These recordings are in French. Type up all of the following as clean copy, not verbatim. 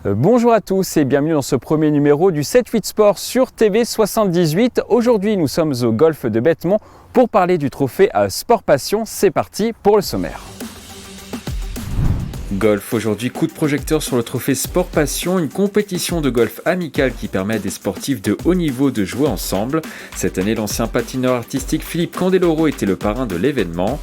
Bonjour à tous et bienvenue dans ce premier numéro du 7-8 Sport sur TV78. Aujourd'hui, nous sommes au golf de Bêtemont pour parler du trophée Sport Passion. C'est parti pour le sommaire. Golf, aujourd'hui coup de projecteur sur le trophée Sport Passion, une compétition de golf amicale qui permet à des sportifs de haut niveau de jouer ensemble. Cette année, l'ancien patineur artistique Philippe Candeloro était le parrain de l'événement.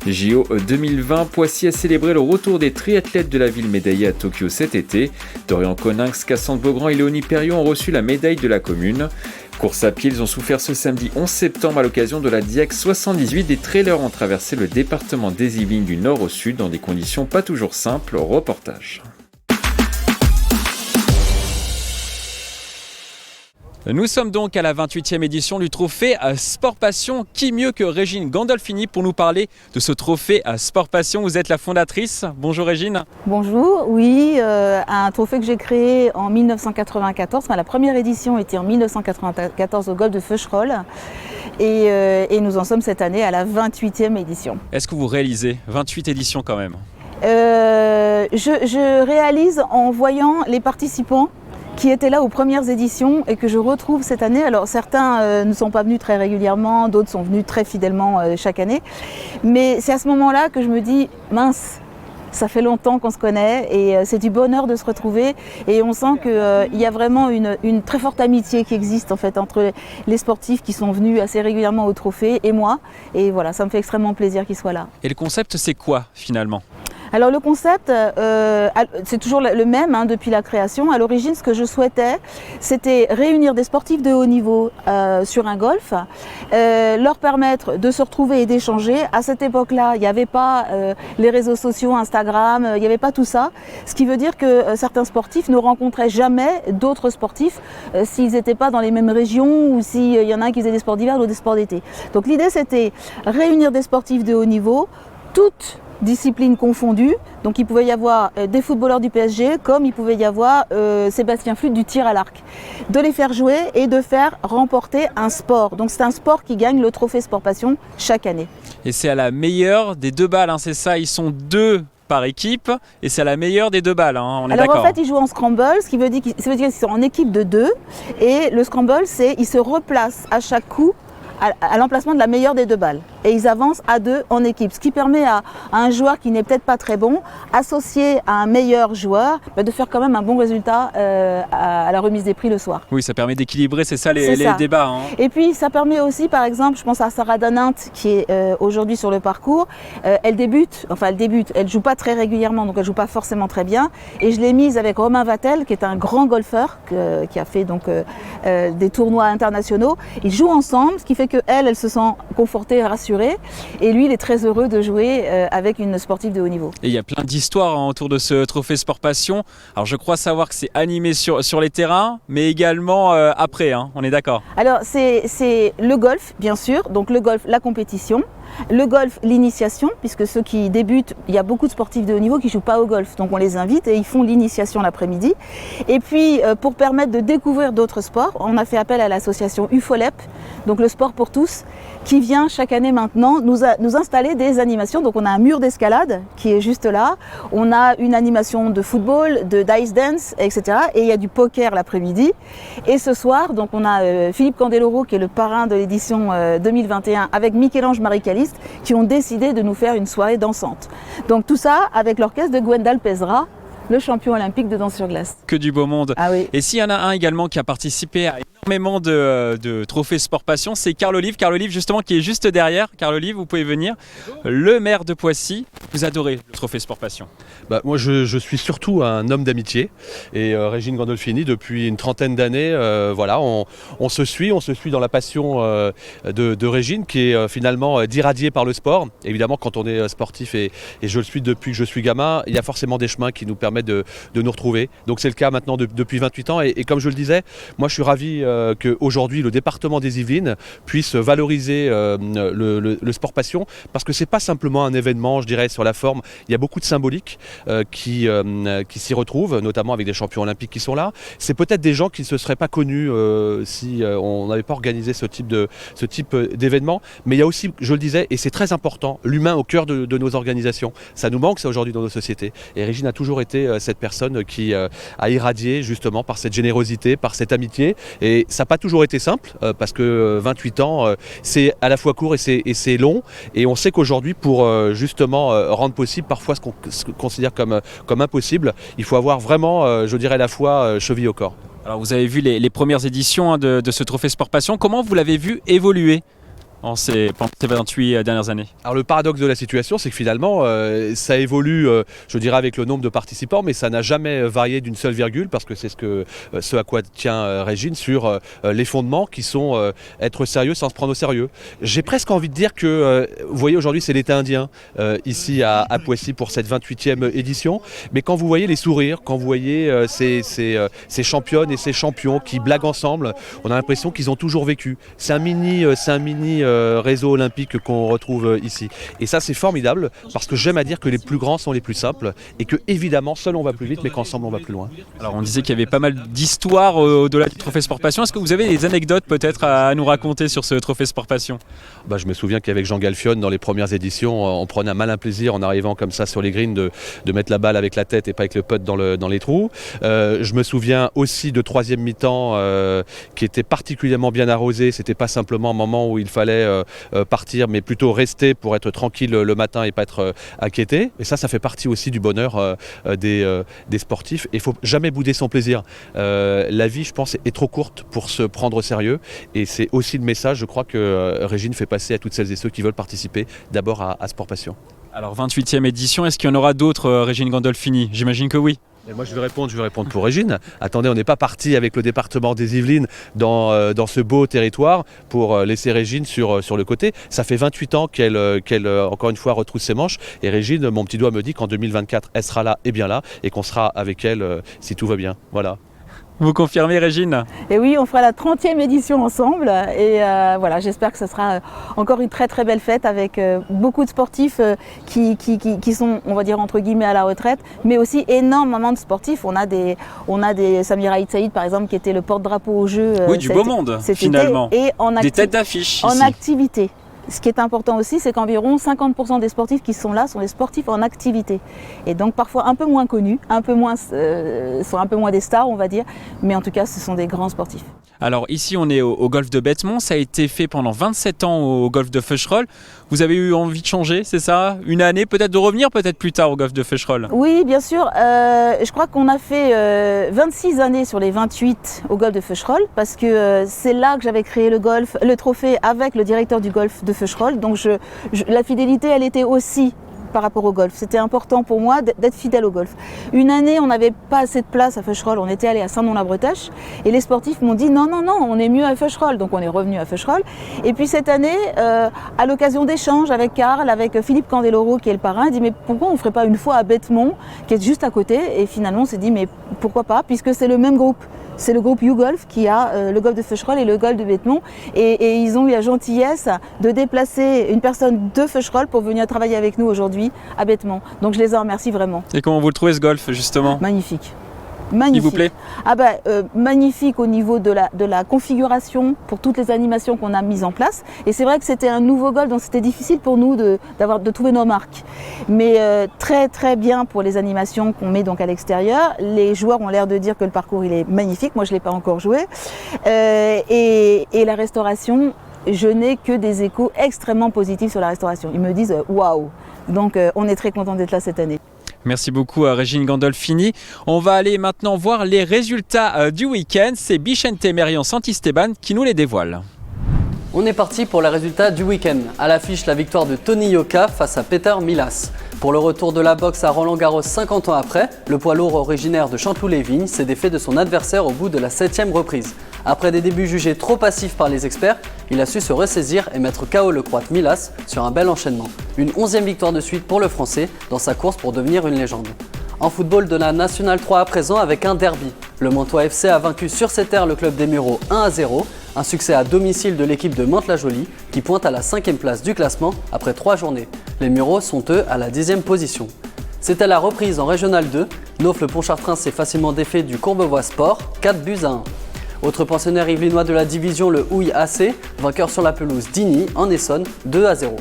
JO 2020, Poissy a célébré le retour des triathlètes de la ville médaillés à Tokyo cet été. Dorian Coninx, Cassandre Beaugrand et Léonie Perriot ont reçu la médaille de la commune. Course à pied, ils ont souffert ce samedi 11 septembre à l'occasion de la Diac 78. Des trailers ont traversé le département des Yvelines du nord au sud dans des conditions pas toujours simples. Reportage. Nous sommes donc à la 28e édition du trophée Sport Passion. Qui mieux que Régine Gandolfini pour nous parler de ce trophée Sport Passion? Vous êtes la fondatrice. Bonjour Régine. Bonjour, oui, un trophée que j'ai créé en 1994. La première édition était en 1994 au golf de Feucherolles et nous en sommes cette année à la 28e édition. Est-ce que vous réalisez 28 éditions quand même? Je réalise en voyant les participants qui étaient là aux premières éditions et que je retrouve cette année. Alors certains ne sont pas venus très régulièrement, d'autres sont venus très fidèlement chaque année. Mais c'est à ce moment-là que je me dis, mince, ça fait longtemps qu'on se connaît et c'est du bonheur de se retrouver. Et on sent qu'il y a vraiment une très forte amitié qui existe en fait entre les sportifs qui sont venus assez régulièrement au trophée et moi. Et voilà, ça me fait extrêmement plaisir qu'ils soient là. Et le concept, c'est quoi finalement ? Alors le concept, c'est toujours le même depuis la création. À l'origine, ce que je souhaitais, c'était réunir des sportifs de haut niveau sur un golf, leur permettre de se retrouver et d'échanger. À cette époque-là, il n'y avait pas les réseaux sociaux, Instagram, il n'y avait pas tout ça. Ce qui veut dire que certains sportifs ne rencontraient jamais d'autres sportifs s'ils n'étaient pas dans les mêmes régions ou s'il y en a un qui faisait des sports d'hiver ou des sports d'été. Donc l'idée, c'était réunir des sportifs de haut niveau, toutes disciplines confondues, donc il pouvait y avoir des footballeurs du PSG comme il pouvait y avoir Sébastien Flute du tir à l'arc. De les faire jouer et de faire remporter un sport. Donc c'est un sport qui gagne le trophée Sport Passion chaque année. Et c'est à la meilleure des deux balles, c'est ça, ils sont deux par équipe et c'est à la meilleure des deux balles, on est d'accord. Alors en fait ils jouent en scramble, ce qui veut dire qu'ils sont en équipe de deux et le scramble c'est ils se replacent à chaque coup à l'emplacement de la meilleure des deux balles. Et ils avancent à deux en équipe, ce qui permet à un joueur qui n'est peut-être pas très bon, associé à un meilleur joueur, de faire quand même un bon résultat à la remise des prix le soir. Oui, ça permet d'équilibrer, c'est ça les débats. Et puis ça permet aussi, par exemple, je pense à Sarah Danint qui est aujourd'hui sur le parcours, elle joue pas très régulièrement, donc elle joue pas forcément très bien. Et je l'ai mise avec Romain Vatel, qui est un grand golfeur, qui a fait donc des tournois internationaux. Ils jouent ensemble, ce qui fait qu'elle se sent confortée et rassurée. Et lui, il est très heureux de jouer avec une sportive de haut niveau. Et il y a plein d'histoires autour de ce trophée Sport Passion. Alors je crois savoir que c'est animé sur les terrains, mais également après, on est d'accord. Alors c'est le golf, bien sûr, donc le golf, la compétition. Le golf, l'initiation, puisque ceux qui débutent, il y a beaucoup de sportifs de haut niveau qui ne jouent pas au golf, donc on les invite et ils font l'initiation l'après-midi. Et puis pour permettre de découvrir d'autres sports, on a fait appel à l'association UFOLEP, donc le sport pour tous, qui vient chaque année maintenant nous installer des animations. Donc on a un mur d'escalade qui est juste là, on a une animation de football, de dice dance, etc. Et il y a du poker l'après-midi. Et ce soir, donc on a Philippe Candeloro qui est le parrain de l'édition 2021 avec Michel-Ange Maricaliste qui ont décidé de nous faire une soirée dansante. Donc tout ça avec l'orchestre de Gwendal Pesera, le champion olympique de danse sur glace. Que du beau monde. Ah oui. Et s'il y en a un également qui a participé à énormément de trophées Sport Passion, c'est Carl Olive. Carl Olive justement qui est juste derrière. Carl Olive, vous pouvez venir. Le maire de Poissy. Vous adorez le trophée Sport Passion? Moi je suis surtout un homme d'amitié et Régine Gandolfini depuis une trentaine d'années, on se suit dans la passion de Régine qui est finalement d'irradier par le sport. Évidemment quand on est sportif et je le suis depuis que je suis gamin, il y a forcément des chemins qui nous permettent de nous retrouver. Donc c'est le cas maintenant depuis 28 ans et comme je le disais, moi je suis ravi qu'aujourd'hui le département des Yvelines puisse valoriser le sport passion, parce que c'est pas simplement un événement, je dirais, sur la forme. Il y a beaucoup de symbolique qui s'y retrouvent, notamment avec des champions olympiques qui sont là. C'est peut-être des gens qui ne se seraient pas connus si on n'avait pas organisé ce type d'événement. Mais il y a aussi, je le disais, et c'est très important, l'humain au cœur de nos organisations. Ça nous manque, ça, aujourd'hui dans nos sociétés. Et Régine a toujours été cette personne qui a irradié justement par cette générosité, par cette amitié. Et ça n'a pas toujours été simple, parce que 28 ans, c'est à la fois court et c'est long. Et on sait qu'aujourd'hui, pour justement rendre possible parfois ce qu'on considère comme impossible, il faut avoir vraiment, je dirais, la foi cheville au corps. Alors vous avez vu les premières éditions de ce trophée Sport Passion. Comment vous l'avez vu évoluer pendant ces 28 dernières années? Alors le paradoxe de la situation, c'est que finalement, ça évolue, je dirais, avec le nombre de participants, mais ça n'a jamais varié d'une seule virgule, parce que c'est ce à quoi tient Régine, sur les fondements qui sont être sérieux sans se prendre au sérieux. J'ai presque envie de dire que, vous voyez, aujourd'hui c'est l'été indien, ici à Poissy pour cette 28e édition, mais quand vous voyez les sourires, quand vous voyez ces championnes et ces champions qui blaguent ensemble, on a l'impression qu'ils ont toujours vécu. C'est un mini réseau olympique qu'on retrouve ici. Et ça, c'est formidable, parce que j'aime à dire que les plus grands sont les plus simples, et que évidemment, seul on va plus vite, mais qu'ensemble on va plus loin. Alors on disait qu'il y avait pas mal d'histoires au-delà du trophée Sport Passion. Est-ce que vous avez des anecdotes peut-être à nous raconter sur ce trophée Sport Passion? Je me souviens qu'avec Jean Galfionne, dans les premières éditions, on prenait un malin plaisir en arrivant comme ça sur les greens de mettre la balle avec la tête et pas avec le putt dans les trous. Je me souviens aussi de troisième mi-temps qui était particulièrement bien arrosé. C'était pas simplement un moment où il fallait partir, mais plutôt rester pour être tranquille le matin et pas être inquiété. Et ça fait partie aussi du bonheur des sportifs. Et il ne faut jamais bouder son plaisir. La vie, je pense, est trop courte pour se prendre au sérieux. Et c'est aussi le message, je crois, que Régine fait passer à toutes celles et ceux qui veulent participer d'abord à Sport Passion. Alors 28e édition, est-ce qu'il y en aura d'autres, Régine Gandolfini? J'imagine que oui. Et moi je vais répondre pour Régine. Attendez, on n'est pas parti avec le département des Yvelines dans ce beau territoire pour laisser Régine sur le côté. Ça fait 28 ans qu'elle encore une fois retrousse ses manches, et Régine, mon petit doigt me dit qu'en 2024 elle sera là et bien là, et qu'on sera avec elle si tout va bien. Voilà. Vous confirmez, Régine? Et oui, on fera la 30e édition ensemble, et voilà, j'espère que ce sera encore une très très belle fête avec beaucoup de sportifs qui sont, on va dire, entre guillemets à la retraite, mais aussi énormément de sportifs. On a des Samir Aït Saïd par exemple, qui était le porte-drapeau au jeu. Oui, du beau monde finalement. Et des têtes d'affiche en ici. activité. Ce qui est important aussi, c'est qu'environ 50% des sportifs qui sont là sont des sportifs en activité. Et donc parfois un peu moins connus, sont un peu moins des stars, on va dire, mais en tout cas ce sont des grands sportifs. Alors ici on est au golf de Bethmont, ça a été fait pendant 27 ans au golf de Feucherolles. Vous avez eu envie de changer, c'est ça? Une année, peut-être de revenir peut-être plus tard au golf de Feucherolles? Oui, bien sûr. Je crois qu'on a fait 26 années sur les 28 au golf de Feucherolles, parce que c'est là que j'avais créé le trophée avec le directeur du golf de Feucherolles. Donc la fidélité, elle était aussi par rapport au golf. C'était important pour moi d'être fidèle au golf. Une année, on n'avait pas assez de place à Feucherolles, on était allé à Saint-Nom-la-Bretèche, et les sportifs m'ont dit non, on est mieux à Feucherolles. Donc on est revenu à Feucherolles. Et puis cette année, à l'occasion d'échanges avec Karl, avec Philippe Candeloro qui est le parrain, il dit mais pourquoi on ne ferait pas une fois à Bethmont, qui est juste à côté? Et finalement on s'est dit mais pourquoi pas, puisque c'est le même groupe. C'est le groupe YouGolf qui a le golf de Feucherolles et le golf de Bethmont, et ils ont eu la gentillesse de déplacer une personne de Feucherolles pour venir travailler avec nous aujourd'hui à Bethmont. Donc je les en remercie vraiment. Et comment vous le trouvez ce golf justement? Magnifique. Magnifique. Il vous plaît? Magnifique au niveau de la configuration pour toutes les animations qu'on a mises en place. Et c'est vrai que c'était un nouveau golf, donc c'était difficile pour nous de trouver nos marques. Mais très très bien pour les animations qu'on met donc à l'extérieur. Les joueurs ont l'air de dire que le parcours il est magnifique. Moi je ne l'ai pas encore joué. Et la restauration, je n'ai que des échos extrêmement positifs sur la restauration. Ils me disent waouh. Donc on est très content d'être là cette année. Merci beaucoup à Régine Gandolfini. On va aller maintenant voir les résultats du week-end. C'est Bichente Merion Santisteban qui nous les dévoile. On est parti pour les résultats du week-end. À l'affiche, la victoire de Tony Yoka face à Peter Milas. Pour le retour de la boxe à Roland-Garros 50 ans après, le poids lourd originaire de Chanteloup-les-Vignes s'est défait de son adversaire au bout de la 7e reprise. Après des débuts jugés trop passifs par les experts, il a su se ressaisir et mettre KO le croate Milas sur un bel enchaînement. Une 11e victoire de suite pour le Français dans sa course pour devenir une légende. En football de la Nationale 3 à présent avec un derby. Le Mantois FC a vaincu sur ses terres le club des Mureaux 1-0. Un succès à domicile de l'équipe de Mantes-la-Jolie qui pointe à la 5e place du classement après 3 journées. Les Mureaux sont eux à la 10e position. C'était la reprise en Régional 2. Nauf le Pontchartrain s'est facilement défait du Courbevoie Sport, 4-1. Autre pensionnaire yvelinois de la division, le Houille AC, vainqueur sur la pelouse d'Igny en Essonne, 2-0.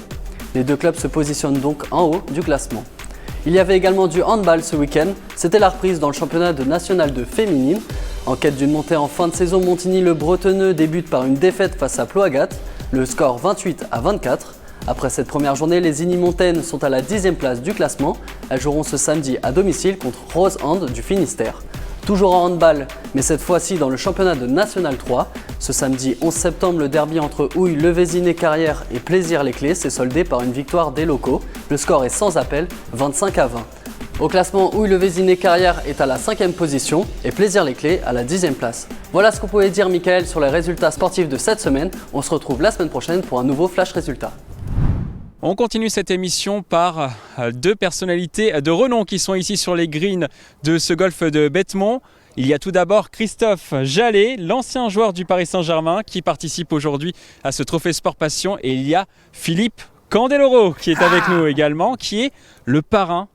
Les deux clubs se positionnent donc en haut du classement. Il y avait également du handball ce week-end. C'était la reprise dans le championnat de National 2 féminine. En quête d'une montée en fin de saison, Montigny-le-Bretonneux débute par une défaite face à Ploagat. Le score 28-24. Après cette première journée, les Igny-Montaines sont à la 10e place du classement. Elles joueront ce samedi à domicile contre Rose Hand du Finistère. Toujours en handball, mais cette fois-ci dans le championnat de National 3. Ce samedi 11 septembre, le derby entre Houille, Le Vésinet-Carrière et Plaisir-les-Clés s'est soldé par une victoire des locaux. Le score est sans appel, 25-20. Au classement, Houille, Le Vésinet-Carrière est à la 5e position et Plaisir-les-Clés à la 10e place. Voilà ce qu'on pouvait dire, Michael, sur les résultats sportifs de cette semaine. On se retrouve la semaine prochaine pour un nouveau Flash Résultat. On continue cette émission par deux personnalités de renom qui sont ici sur les greens de ce golf de Bettmont. Il y a tout d'abord Christophe Jallet, l'ancien joueur du Paris Saint-Germain qui participe aujourd'hui à ce trophée Sport Passion. Et il y a Philippe Candeloro qui est avec nous également, qui est le parrain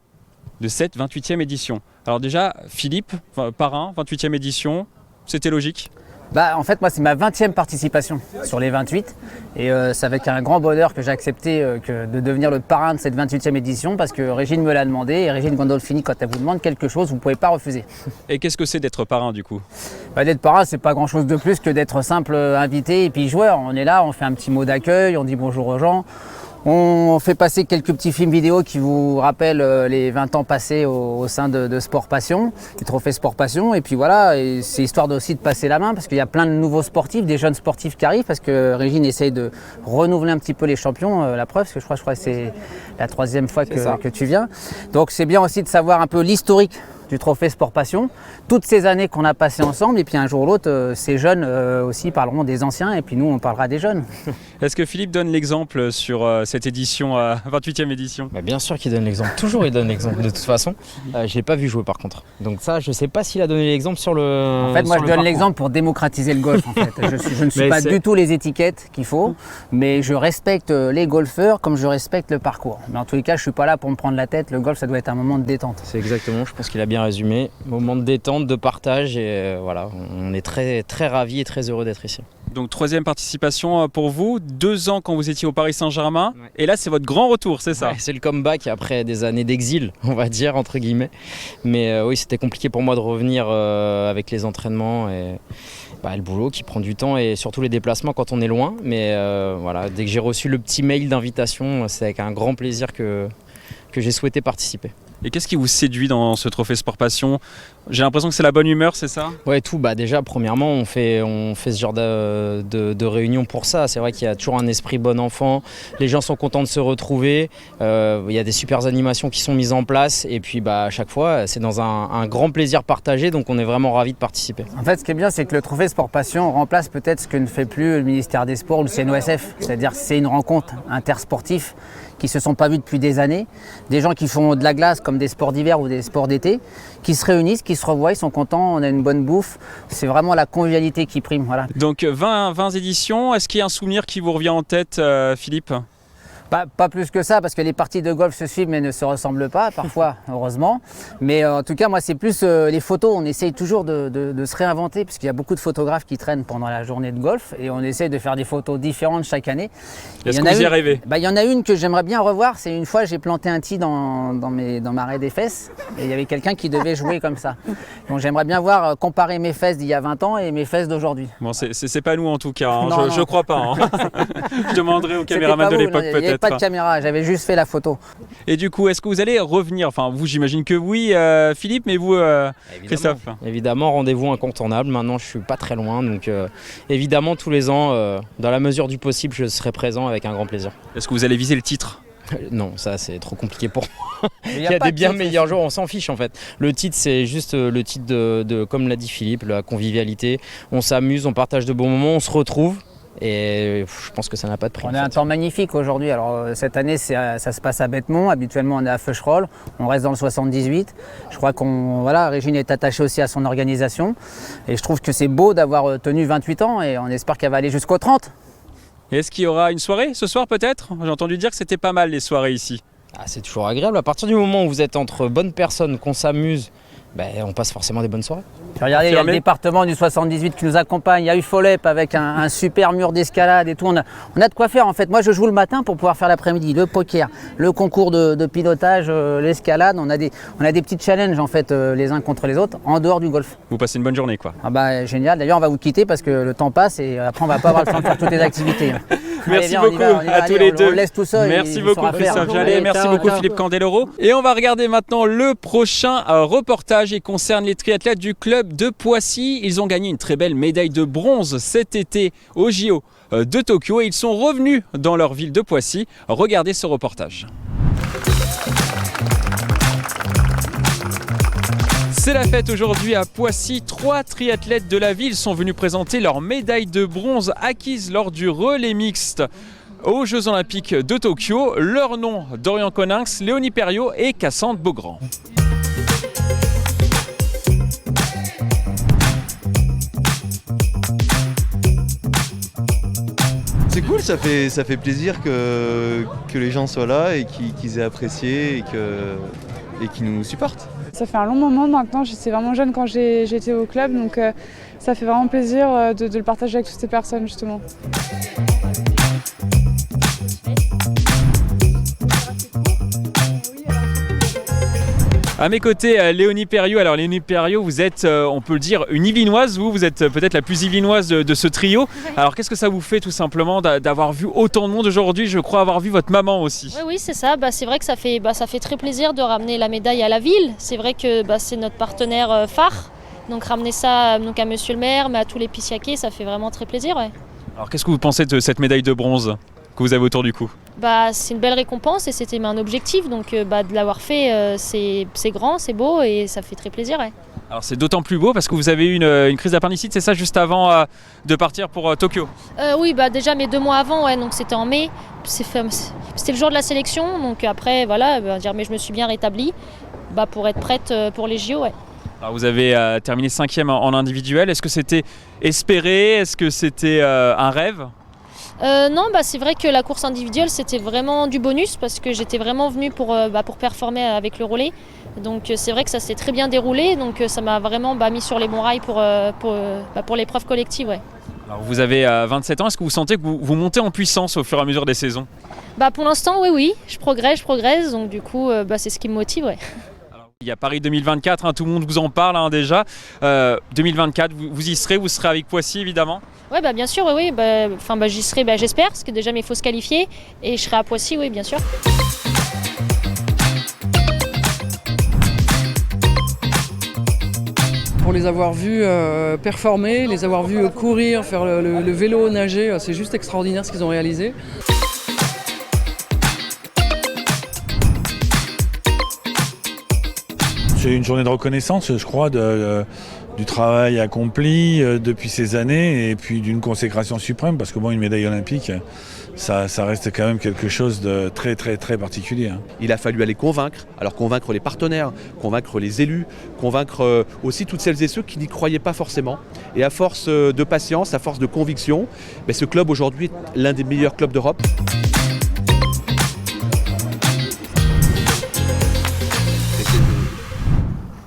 de cette 28e édition. Alors déjà, Philippe, parrain, 28e édition, c'était logique ? En fait, moi, c'est ma 20e participation sur les 28. Et c'est avec un grand bonheur que j'ai accepté de devenir le parrain de cette 28e édition parce que Régine me l'a demandé. Et Régine Gandolfini, quand elle vous demande quelque chose, vous ne pouvez pas refuser. Et qu'est-ce que c'est d'être parrain du coup ? D'être parrain, c'est pas grand-chose de plus que d'être simple invité et puis joueur. On est là, on fait un petit mot d'accueil, on dit bonjour aux gens. On fait passer quelques petits films vidéo qui vous rappellent les 20 ans passés au sein de Sport Passion, du trophée Sport Passion. Et puis voilà, et c'est histoire aussi de passer la main parce qu'il y a plein de nouveaux sportifs, des jeunes sportifs qui arrivent parce que Régine essaye de renouveler un petit peu les champions. La preuve, parce que je crois que c'est la 3e fois que tu viens. Donc c'est bien aussi de savoir un peu l'historique du trophée Sport Passion, toutes ces années qu'on a passées ensemble et puis un jour ou l'autre, ces jeunes aussi parleront des anciens et puis nous on parlera des jeunes. Est-ce que Philippe donne l'exemple sur cette édition, 28e édition ? Bien sûr qu'il donne l'exemple, toujours il donne l'exemple de toute façon. Je ne l'ai pas vu jouer par contre, donc ça je ne sais pas s'il a donné l'exemple sur le... En fait moi je donne l'exemple pour démocratiser le golf en fait. Je ne suis pas du tout les étiquettes qu'il faut, mais je respecte les golfeurs comme je respecte le parcours. Mais en tous les cas je ne suis pas là pour me prendre la tête, le golf ça doit être un moment de détente. C'est exactement, je pense qu'il a bien résumé, moment de détente, de partage et voilà, on est très, très ravis et très heureux d'être ici. Donc 3e participation pour vous, 2 ans quand vous étiez au Paris Saint-Germain, ouais. Et là c'est votre grand retour, c'est ça ? Ouais, c'est le comeback après des années d'exil, on va dire, entre guillemets. Mais oui, c'était compliqué pour moi de revenir avec les entraînements et le boulot qui prend du temps et surtout les déplacements quand on est loin. Mais voilà, dès que j'ai reçu le petit mail d'invitation, c'est avec un grand plaisir que j'ai souhaité participer. Et qu'est-ce qui vous séduit dans ce trophée Sport Passion ? J'ai l'impression que c'est la bonne humeur, c'est ça ? Ouais, tout. Déjà, premièrement, on fait ce genre de réunion pour ça. C'est vrai qu'il y a toujours un esprit bon enfant. Les gens sont contents de se retrouver. Il y a des super animations qui sont mises en place. Et puis, à chaque fois, c'est dans un grand plaisir partagé. Donc, on est vraiment ravis de participer. En fait, ce qui est bien, c'est que le trophée Sport Passion remplace peut-être ce que ne fait plus le ministère des Sports ou le CNOSF. C'est-à-dire que c'est une rencontre intersportive qui ne se sont pas vus depuis des années. Des gens qui font de la glace comme des sports d'hiver ou des sports d'été, qui se réunissent, qui se revoient, ils sont contents, on a une bonne bouffe. C'est vraiment la convivialité qui prime. Voilà. Donc 20 éditions, est-ce qu'il y a un souvenir qui vous revient en tête, Philippe ? Pas plus que ça, parce que les parties de golf se suivent mais ne se ressemblent pas, parfois, heureusement. Mais en tout cas, moi, c'est plus les photos. On essaye toujours de se réinventer, parce qu'il y a beaucoup de photographes qui traînent pendant la journée de golf, et on essaye de faire des photos différentes chaque année. Est-ce que vous y arrivez ? Il y en a une que j'aimerais bien revoir. C'est une fois, j'ai planté un tee dans ma raie des fesses, et il y avait quelqu'un qui devait jouer comme ça. Donc j'aimerais bien voir, comparer mes fesses d'il y a 20 ans et mes fesses d'aujourd'hui. Bon, c'est pas nous en tout cas, hein. Non, je crois pas. Hein. Je demanderai au caméraman de l'époque peut-être. Pas de caméra, j'avais juste fait la photo. Et du coup, est-ce que vous allez revenir ? Enfin, vous, j'imagine que oui, Philippe, mais vous, Christophe ? Évidemment, rendez-vous incontournable. Maintenant, je suis pas très loin, donc évidemment, tous les ans, dans la mesure du possible, je serai présent avec un grand plaisir. Est-ce que vous allez viser le titre ? Non, ça c'est trop compliqué pour moi. Il y a des bien meilleurs jours, on s'en fiche en fait. Le titre, c'est juste le titre de comme l'a dit Philippe, la convivialité. On s'amuse, on partage de bons moments, on se retrouve. Et je pense que ça n'a pas de prix. On a un temps magnifique aujourd'hui. Alors cette année, ça se passe à Bethmont. Habituellement, on est à Feucherolles. On reste dans le 78. Je crois Régine est attachée aussi à son organisation. Et je trouve que c'est beau d'avoir tenu 28 ans et on espère qu'elle va aller jusqu'au 30. Et est-ce qu'il y aura une soirée ce soir peut-être? J'ai entendu dire que c'était pas mal les soirées ici. C'est toujours agréable. À partir du moment où vous êtes entre bonnes personnes, qu'on s'amuse, on passe forcément des bonnes soirées. Regardez, il y a le département du 78 qui nous accompagne. Il y a eu Folep avec un super mur d'escalade et tout. On a de quoi faire en fait. Moi, je joue le matin pour pouvoir faire l'après-midi. Le poker, le concours de pilotage, l'escalade. On a des petits challenges en fait les uns contre les autres en dehors du golf. Vous passez une bonne journée quoi. Génial. D'ailleurs, on va vous quitter parce que le temps passe et après, on va pas avoir le temps de faire toutes les activités. Merci beaucoup à tous les deux. On laisse tout ça. Merci beaucoup Christophe Jallet, merci beaucoup Philippe Candeloro. Et on va regarder maintenant le prochain reportage. Il concerne les triathlètes du club de Poissy. Ils ont gagné une très belle médaille de bronze cet été au JO de Tokyo et ils sont revenus dans leur ville de Poissy. Regardez ce reportage. C'est la fête aujourd'hui à Poissy. 3 triathlètes de la ville sont venus présenter leur médaille de bronze acquise lors du relais mixte aux Jeux Olympiques de Tokyo. Leur nom, Dorian Coninx, Léonie Perriot et Cassandre Beaugrand. C'est cool, ça fait plaisir que les gens soient là et qu'ils aient apprécié et qu'ils nous supportent. Ça fait un long moment maintenant, j'étais vraiment jeune quand j'étais au club, donc ça fait vraiment plaisir de le partager avec toutes ces personnes justement. À mes côtés, Léonie Perriot. Alors Léonie Perriot, vous êtes, on peut le dire, une Yvelinoise. Vous êtes peut-être la plus Yvelinoise de ce trio. Alors qu'est-ce que ça vous fait tout simplement d'avoir vu autant de monde aujourd'hui? Je crois avoir vu votre maman aussi. Oui, c'est ça. C'est vrai que ça fait très plaisir de ramener la médaille à la ville. C'est vrai que c'est notre partenaire phare. Donc ramener ça à Monsieur le maire, mais à tous les pissiaquais, ça fait vraiment très plaisir. Ouais. Alors qu'est-ce que vous pensez de cette médaille de bronze que vous avez autour du cou? C'est une belle récompense et c'était un objectif, donc de l'avoir fait, c'est grand, c'est beau et ça fait très plaisir. Ouais. Alors c'est d'autant plus beau parce que vous avez eu une crise d'appendicite, c'est ça, juste avant de partir pour Tokyo? Oui, déjà mais 2 mois avant, ouais, donc c'était en mai, c'était le jour de la sélection, donc après voilà, mais je me suis bien rétablie pour être prête pour les JO. Ouais. Alors vous avez terminé 5e en individuel, est-ce que c'était espéré, est-ce que c'était un rêve? Non, c'est vrai que la course individuelle c'était vraiment du bonus parce que j'étais vraiment venue pour performer avec le relais. Donc c'est vrai que ça s'est très bien déroulé, donc ça m'a vraiment mis sur les bons rails pour l'épreuve collective. Ouais. Alors vous avez 27 ans, est-ce que vous sentez que vous montez en puissance au fur et à mesure des saisons? Pour l'instant oui, je progresse, donc du coup c'est ce qui me motive. Ouais. Il y a Paris 2024, tout le monde vous en parle déjà. 2024, vous y serez, vous serez avec Poissy évidemment? Oui, bien sûr, oui. J'y serai, j'espère, parce que déjà il faut se qualifier. Et je serai à Poissy, oui, bien sûr. Pour les avoir vus performer, les avoir vus courir, faire le vélo, nager, c'est juste extraordinaire ce qu'ils ont réalisé. C'est une journée de reconnaissance, je crois, du travail accompli depuis ces années et puis d'une consécration suprême, parce que une médaille olympique, ça reste quand même quelque chose de très très très particulier. Il a fallu aller convaincre les partenaires, convaincre les élus, convaincre aussi toutes celles et ceux qui n'y croyaient pas forcément. Et à force de patience, à force de conviction, ce club aujourd'hui est l'un des meilleurs clubs d'Europe.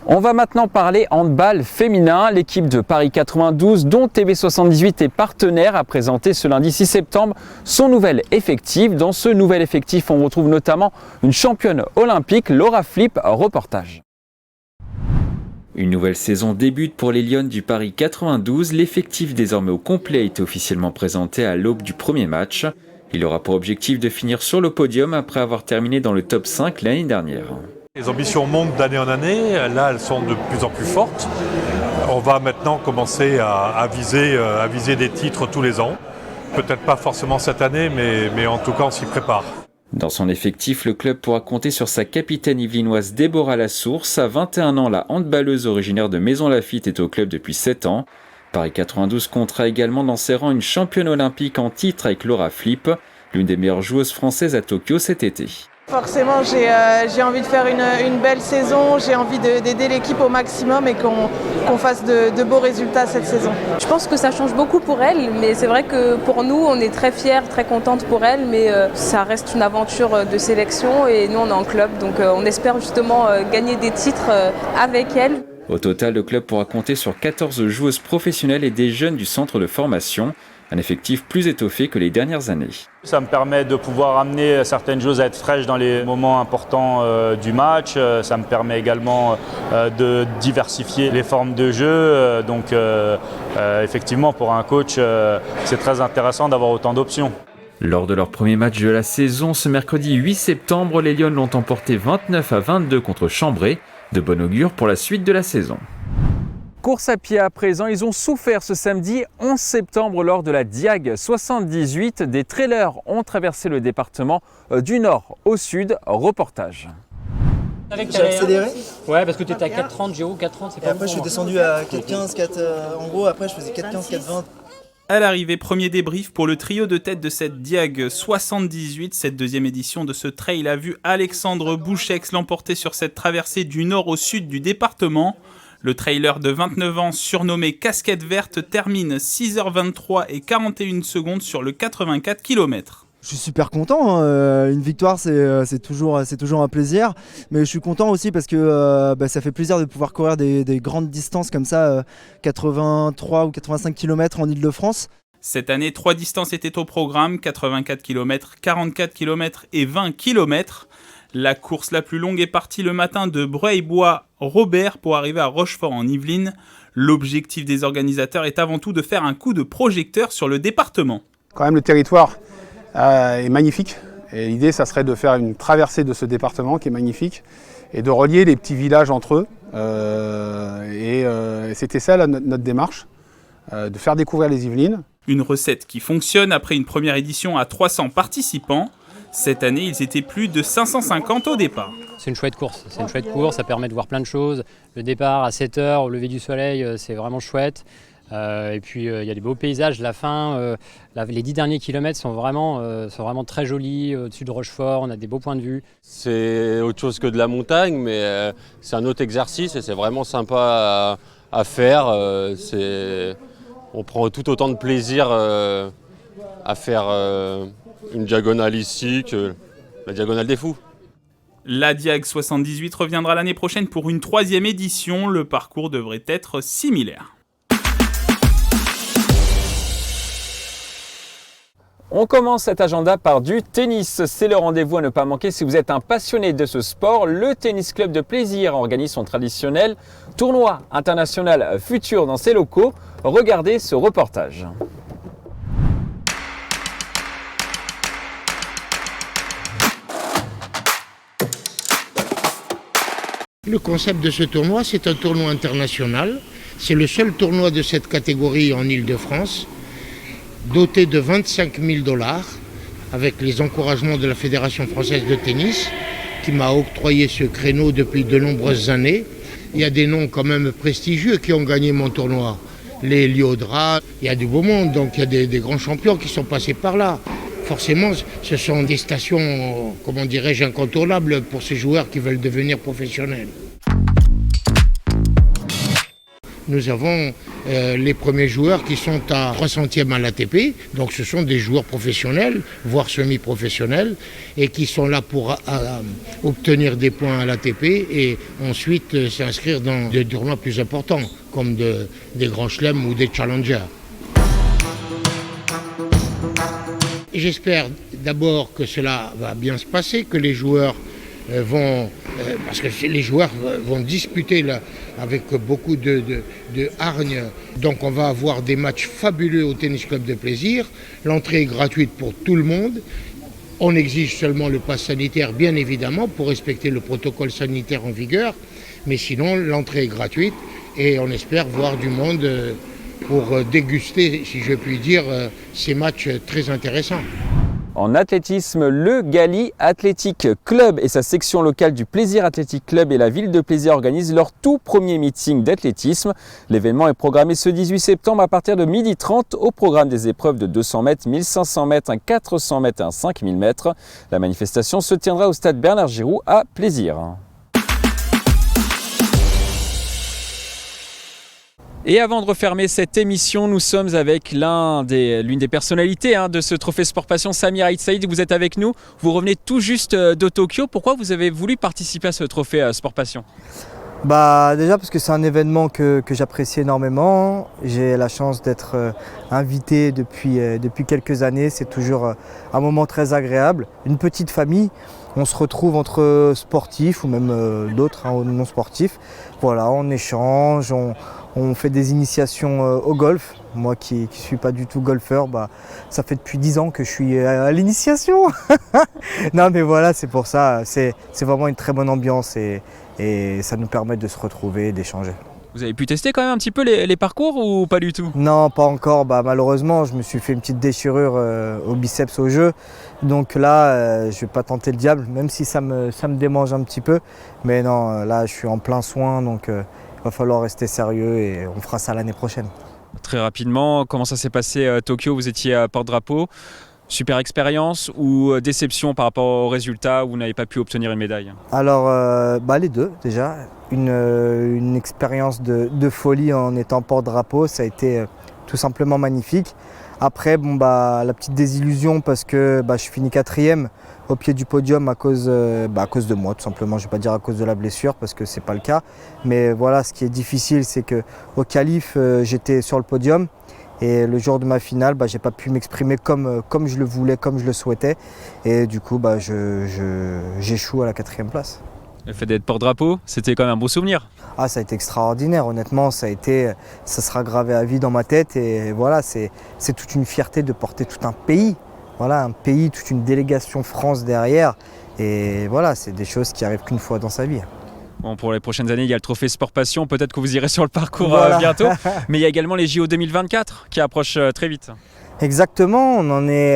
On va maintenant parler handball féminin. L'équipe de Paris 92, dont TV78 est partenaire, a présenté ce lundi 6 septembre son nouvel effectif. Dans ce nouvel effectif, on retrouve notamment une championne olympique, Laura Flip, reportage. Une nouvelle saison débute pour les Lyonnes du Paris 92. L'effectif désormais au complet a été officiellement présenté à l'aube du premier match. Il aura pour objectif de finir sur le podium après avoir terminé dans le top 5 l'année dernière. Les ambitions montent d'année en année, là elles sont de plus en plus fortes. On va maintenant commencer à viser des titres tous les ans. Peut-être pas forcément cette année, mais en tout cas on s'y prépare. Dans son effectif, le club pourra compter sur sa capitaine yvelinoise Déborah Lassource. À 21 ans, la handballeuse originaire de Maisons-Laffitte est au club depuis 7 ans. Paris 92 comptera également dans ses rangs une championne olympique en titre avec Laura Flipp, l'une des meilleures joueuses françaises à Tokyo cet été. Forcément, j'ai envie de faire une belle saison, j'ai envie d'aider l'équipe au maximum et qu'on fasse de beaux résultats cette saison. Je pense que ça change beaucoup pour elle, mais c'est vrai que pour nous, on est très fiers, très contentes pour elle, mais ça reste une aventure de sélection et nous, on est en club, donc on espère justement gagner des titres avec elle. Au total, le club pourra compter sur 14 joueuses professionnelles et des jeunes du centre de formation. Un effectif plus étoffé que les dernières années. Ça me permet de pouvoir amener certaines choses à être fraîches dans les moments importants du match. Ça me permet également de diversifier les formes de jeu. Donc effectivement, pour un coach, c'est très intéressant d'avoir autant d'options. Lors de leur premier match de la saison, ce mercredi 8 septembre, les Lyonnes l'ont emporté 29-22 contre Chambray. De bon augure pour la suite de la saison. Course à pied à présent, ils ont souffert ce samedi 11 septembre lors de la Diag 78. Des trailers ont traversé le département du nord au sud. Reportage. J'ai accéléré. Ouais, parce que tu étais à 4,30, Géo, 4,30 c'est pas. Et après je suis descendu à 4,15, en gros après je faisais 4,15, 4,20. À l'arrivée, premier débrief pour le trio de tête de cette Diag 78. Cette deuxième édition de ce trail a vu Alexandre Bouchex l'emporter sur cette traversée du nord au sud du département. Le trailer de 29 ans, surnommé Casquette Verte, termine 6h23 et 41 secondes sur le 84 km. Je suis super content, une victoire c'est toujours un plaisir, mais je suis content aussi parce que ça fait plaisir de pouvoir courir des grandes distances comme ça, 83 ou 85 km en Ile-de-France. Cette année, 3 distances étaient au programme, 84 km, 44 km et 20 km. La course la plus longue est partie le matin de Breuil-Bois-Robert pour arriver à Rochefort en Yvelines. L'objectif des organisateurs est avant tout de faire un coup de projecteur sur le département. Quand même le territoire est magnifique et l'idée ça serait de faire une traversée de ce département qui est magnifique et de relier les petits villages entre eux. C'était ça notre démarche, de faire découvrir les Yvelines. Une recette qui fonctionne après une première édition à 300 participants. Cette année, ils étaient plus de 550 au départ. C'est une chouette course, ça permet de voir plein de choses. Le départ à 7h au lever du soleil, c'est vraiment chouette. Et puis il y a des beaux paysages. La fin, les 10 derniers kilomètres sont vraiment très jolis. Au-dessus de Rochefort, on a des beaux points de vue. C'est autre chose que de la montagne, mais c'est un autre exercice et c'est vraiment sympa à faire. On prend tout autant de plaisir à faire une diagonale ici que la diagonale des fous. La Diag 78 reviendra l'année prochaine pour une 3e édition. Le parcours devrait être similaire. On commence cet agenda par du tennis. C'est le rendez-vous à ne pas manquer si vous êtes un passionné de ce sport. Le Tennis Club de Plaisir organise son traditionnel tournoi international futur dans ses locaux. Regardez ce reportage. Le concept de ce tournoi, c'est un tournoi international. C'est le seul tournoi de cette catégorie en Île-de-France, doté de 25 000 $, avec les encouragements de la Fédération française de tennis, qui m'a octroyé ce créneau depuis de nombreuses années. Il y a des noms quand même prestigieux qui ont gagné mon tournoi. Les Liodra, il y a du beau monde, donc il y a des grands champions qui sont passés par là. Forcément, ce sont des stations, comment dirais-je, incontournables pour ces joueurs qui veulent devenir professionnels. Nous avons les premiers joueurs qui sont à 300e à l'ATP, donc ce sont des joueurs professionnels, voire semi-professionnels, et qui sont là pour obtenir des points à l'ATP et ensuite s'inscrire dans des tournois plus importants, comme des grands chelems ou des challengers. J'espère d'abord que cela va bien se passer, que les joueurs parce que les joueurs vont disputer là, avec beaucoup de hargne. Donc on va avoir des matchs fabuleux au Tennis Club de Plaisir. L'entrée est gratuite pour tout le monde. On exige seulement le pass sanitaire, bien évidemment, pour respecter le protocole sanitaire en vigueur. Mais sinon, l'entrée est gratuite et on espère voir du monde pour déguster, si je puis dire, ces matchs très intéressants. En athlétisme, le Gali Athletic Club et sa section locale du Plaisir Athletic Club et la ville de Plaisir organisent leur tout premier meeting d'athlétisme. L'événement est programmé ce 18 septembre à partir de 12h30 au programme des épreuves de 200 mètres, 1500 mètres, un 400 mètres et un 5000 mètres. La manifestation se tiendra au stade Bernard Giroux à Plaisir. Et avant de refermer cette émission, nous sommes avec l'une des personnalités de ce trophée Sport Passion, Samir Aït Saïd. Vous êtes avec nous, vous revenez tout juste de Tokyo. Pourquoi vous avez voulu participer à ce trophée Sport Passion ? Déjà parce que c'est un événement que j'apprécie énormément. J'ai la chance d'être invité depuis quelques années. C'est toujours un moment très agréable. Une petite famille, on se retrouve entre sportifs ou même d'autres non sportifs. Voilà, on échange, on fait des initiations au golf. Moi qui ne suis pas du tout golfeur, ça fait depuis 10 ans que je suis à l'initiation. Non mais voilà, c'est pour ça, c'est vraiment une très bonne ambiance et ça nous permet de se retrouver, d'échanger. Vous avez pu tester quand même un petit peu les parcours ou pas du tout ? Non, pas encore. Malheureusement, je me suis fait une petite déchirure au biceps au jeu. Donc là, je ne vais pas tenter le diable, même si ça me démange un petit peu. Mais non, là, je suis en plein soin, donc il va falloir rester sérieux et on fera ça l'année prochaine. Très rapidement, comment ça s'est passé à Tokyo ? Vous étiez à porte-drapeau. Super expérience ou déception par rapport aux résultats où vous n'avez pas pu obtenir une médaille ? Alors, les deux déjà. Une expérience de folie en étant porte-drapeau, ça a été tout simplement magnifique. Après, la petite désillusion parce que je finis 4e au pied du podium à cause de moi, tout simplement. Je ne vais pas dire à cause de la blessure parce que ce n'est pas le cas. Mais voilà, ce qui est difficile, c'est qu'au qualif, j'étais sur le podium. Et le jour de ma finale, je n'ai pas pu m'exprimer comme je le voulais, comme je le souhaitais. Et du coup, j'échoue à la 4e place. Le fait d'être porte-drapeau, c'était quand même un beau souvenir. Ah, ça a été extraordinaire, honnêtement, ça sera gravé à vie dans ma tête. Et voilà, c'est toute une fierté de porter tout un pays. Voilà, un pays, toute une délégation France derrière. Et voilà, c'est des choses qui arrivent qu'une fois dans sa vie. Bon, pour les prochaines années, il y a le trophée Sport Passion. Peut-être que vous irez sur le parcours bientôt. Mais il y a également les JO 2024 qui approchent très vite. Exactement, on en est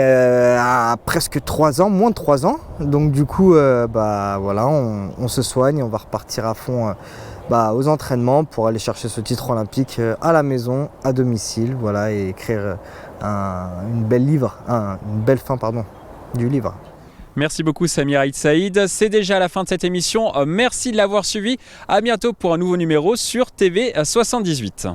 à presque 3 ans, moins de 3 ans. Donc du coup, on se soigne, on va repartir à fond aux entraînements pour aller chercher ce titre olympique à la maison, à domicile, et écrire une belle fin du livre. Merci beaucoup Samir Aït Saïd. C'est déjà la fin de cette émission. Merci de l'avoir suivi. À bientôt pour un nouveau numéro sur TV78.